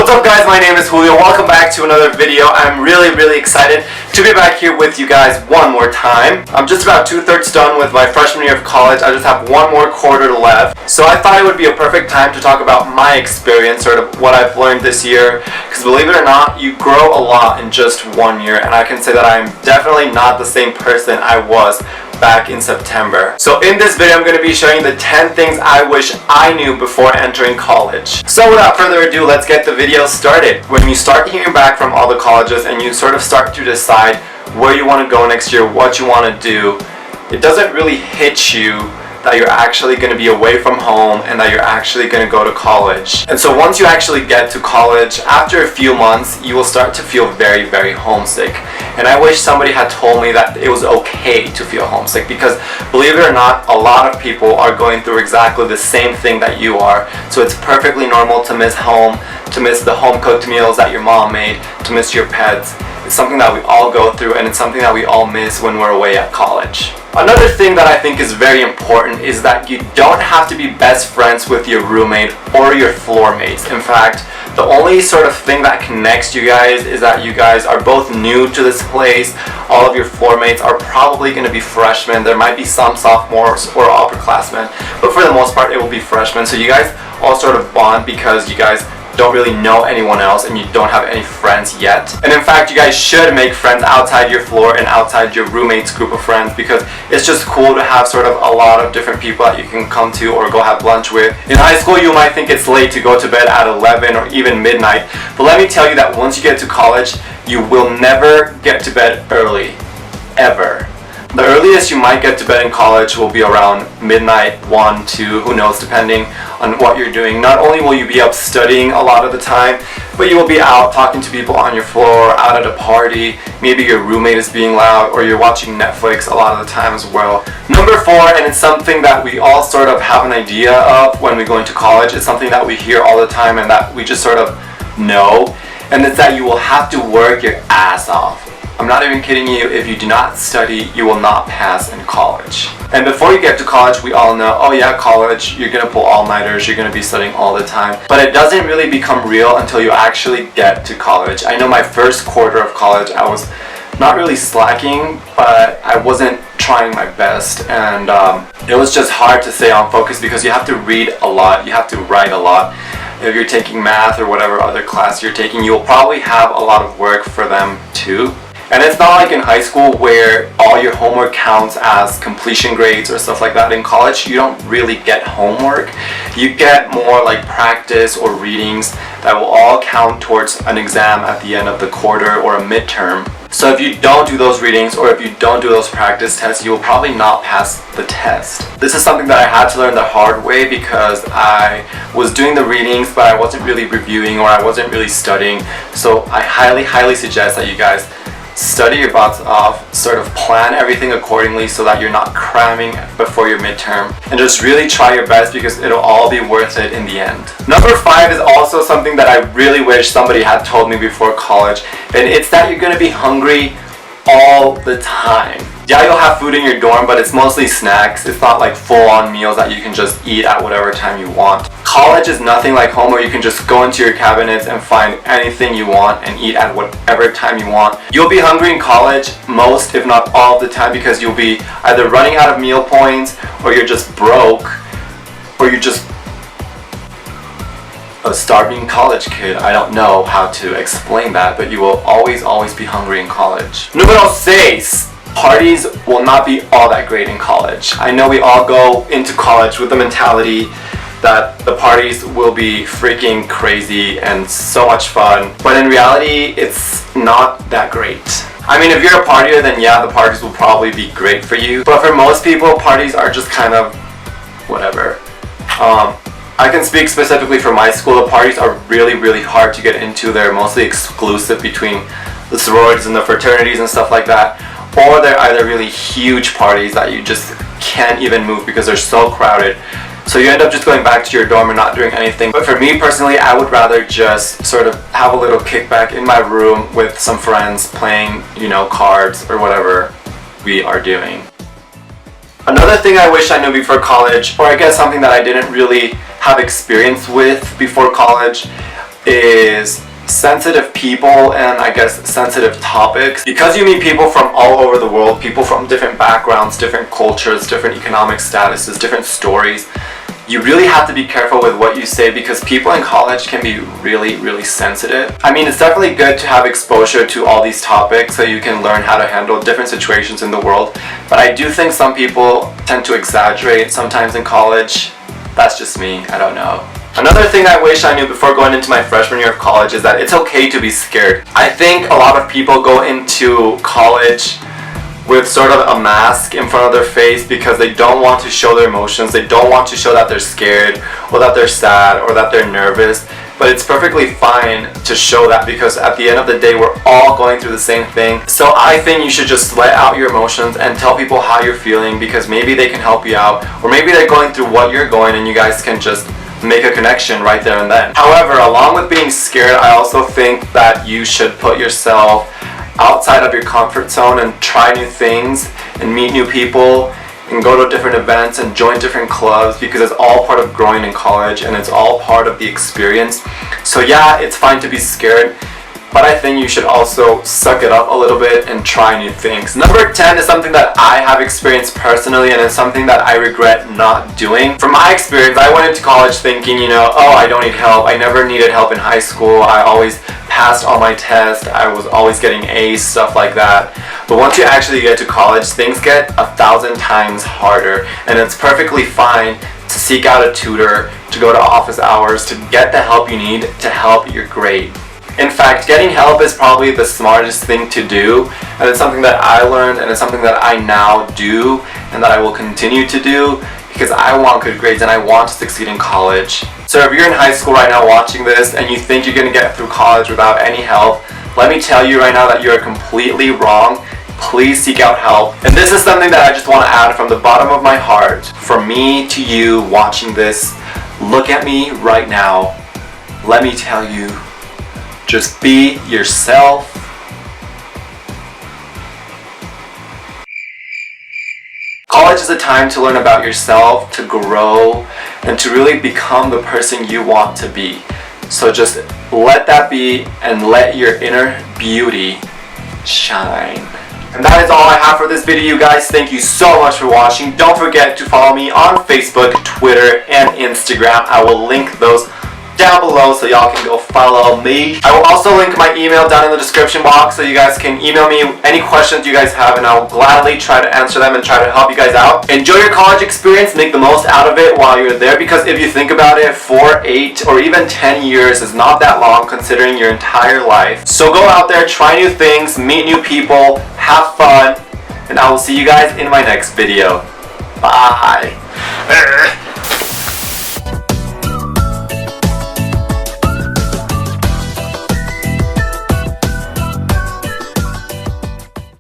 What's up guys, my name is Julio. Welcome back to another video. I'm really excited to be back here with you guys one more time. I'm just about 2/3 done with my freshman year of college. I just have one more quarter left. So I thought it would be a perfect time to talk about my experience, sort of what I've learned this year. Because believe it or not, you grow a lot in just 1 year. And I can say that I'm definitely not the same person I was back in September. So in this video, I'm going to be showing the 10 things I wish I knew before entering college. So without further ado, let's get the video started. When you start hearing back from all the colleges and you sort of start to decide where you want to go next year, what you want to do, it doesn't really hit you that you're actually going to be away from home and that you're actually going to go to college. And so once you actually get to college, after a few months, you will start to feel very homesick. And I wish somebody had told me that it was okay to feel homesick, because believe it or not, a lot of people are going through exactly the same thing that you are. So it's perfectly normal to miss home, to miss the home cooked meals that your mom made, to miss your pets. It's something that we all go through, and it's something that we all miss when we're away at college. Another thing that I think is very important is that you don't have to be best friends with your roommate or your floor mates. In fact, the only sort of thing that connects you guys is that you guys are both new to this place. All of your floor mates are probably going to be freshmen. There might be some sophomores or upperclassmen, but for the most part it will be freshmen. So you guys all sort of bond because you guys don't really know anyone else and you don't have any friends yet. And in fact, you guys should make friends outside your floor and outside your roommate's group of friends, because it's just cool to have sort of a lot of different people that you can come to or go have lunch with. In high school, you might think it's late to go to bed at 11 or even midnight, but let me tell you that once you get to college, you will never get to bed early, ever. The earliest you might get to bed in college will be around midnight, 1, 2, who knows, depending on what you're doing. Not only will you be up studying a lot of the time, but you will be out talking to people on your floor, out at a party. Maybe your roommate is being loud, or you're watching Netflix a lot of the time as well. Number 4, and it's something that we all sort of have an idea of when we go into college. It's something that we hear all the time and that we just sort of know, and it's that you will have to work your ass off. I'm not even kidding you. If you do not study, you will not pass in college. And before you get to college, we all know, oh yeah, college, you're gonna pull all-nighters, you're gonna be studying all the time. But it doesn't really become real until you actually get to college. I know my first quarter of college, I was not really slacking, but I wasn't trying my best, and it was just hard to stay on focus because you have to read a lot, you have to write a lot. If you're taking math or whatever other class you're taking, you'll probably have a lot of work for them too. And it's not like in high school where all your homework counts as completion grades or stuff like that. In college, you don't really get homework. You get more like practice or readings that will all count towards an exam at the end of the quarter or a midterm. So if you don't do those readings or if you don't do those practice tests, you will probably not pass the test. This is something that I had to learn the hard way because I was doing the readings, but I wasn't really reviewing or I wasn't really studying. So I highly suggest that you guys study your butts off, sort of plan everything accordingly so that you're not cramming before your midterm, and just really try your best because it'll all be worth it in the end. Number 5 is also something that I really wish somebody had told me before college, and it's that you're gonna be hungry all the time. Yeah, you'll have food in your dorm, but it's mostly snacks. It's not like full-on meals that you can just eat at whatever time you want. College is nothing like home where you can just go into your cabinets and find anything you want and eat at whatever time you want. You'll be hungry in college most, if not all of the time, because you'll be either running out of meal points, or you're just broke, or you're just a starving college kid. I don't know how to explain that, but you will always be hungry in college. Número 6. Parties will not be all that great in college. I know we all go into college with the mentality that the parties will be freaking crazy and so much fun, but in reality, it's not that great. I mean, if you're a partier, then yeah, the parties will probably be great for you, but for most people, parties are just kind of whatever. I can speak specifically for my school. The parties are really hard to get into. They're mostly exclusive between the sororities and the fraternities and stuff like that, or they're either really huge parties that you just can't even move because they're so crowded. So you end up just going back to your dorm and not doing anything. But for me personally, I would rather just sort of have a little kickback in my room with some friends playing, you know, cards or whatever we are doing. Another thing I wish I knew before college, or I guess something that I didn't really have experience with before college, is sensitive people and I guess sensitive topics. Because you meet people from all over the world, people from different backgrounds, different cultures, different economic statuses, different stories, you really have to be careful with what you say because people in college can be really sensitive. I mean, it's definitely good to have exposure to all these topics so you can learn how to handle different situations in the world, but I do think some people tend to exaggerate sometimes in college. That's just me, I don't know. Another thing I wish I knew before going into my freshman year of college is that it's okay to be scared. I think a lot of people go into college with sort of a mask in front of their face because they don't want to show their emotions, they don't want to show that they're scared or that they're sad or that they're nervous, but it's perfectly fine to show that because at the end of the day we're all going through the same thing. So I think you should just let out your emotions and tell people how you're feeling because maybe they can help you out or maybe they're going through what you're going and you guys can just make a connection right there and then. However, along with being scared, I also think that you should put yourself outside of your comfort zone and try new things and meet new people and go to different events and join different clubs because it's all part of growing in college and it's all part of the experience. So yeah, it's fine to be scared, but I think you should also suck it up a little bit and try new things. Number 10 is something that I have experienced personally and it's something that I regret not doing. From my experience, I went into college thinking, oh, I don't need help. I never needed help in high school. I always passed all my tests. I was always getting A's, stuff like that. But once you actually get to college, things get 1,000 times harder and it's perfectly fine to seek out a tutor, to go to office hours, to get the help you need to help your grade. In fact, getting help is probably the smartest thing to do, and it's something that I learned and it's something that I now do and that I will continue to do because I want good grades and I want to succeed in college. So if you're in high school right now watching this and you think you're going to get through college without any help, let me tell you right now that you're completely wrong. Please seek out help. And this is something that I just want to add from the bottom of my heart. From me to you watching this, look at me right now. Let me tell you, just be yourself. College is a time to learn about yourself, to grow, and to really become the person you want to be. So just let that be and let your inner beauty shine. And that is all I have for this video, you guys. Thank you so much for watching. Don't forget to follow me on Facebook, Twitter, and Instagram. I will link those down below so y'all can go follow me. I will also link my email down in the description box so you guys can email me any questions you guys have and I will gladly try to answer them and try to help you guys out. Enjoy your college experience, make the most out of it while you're there because if you think about it, 4, 8, or even 10 years is not that long considering your entire life. So go out there, try new things, meet new people, have fun, and I will see you guys in my next video. Bye!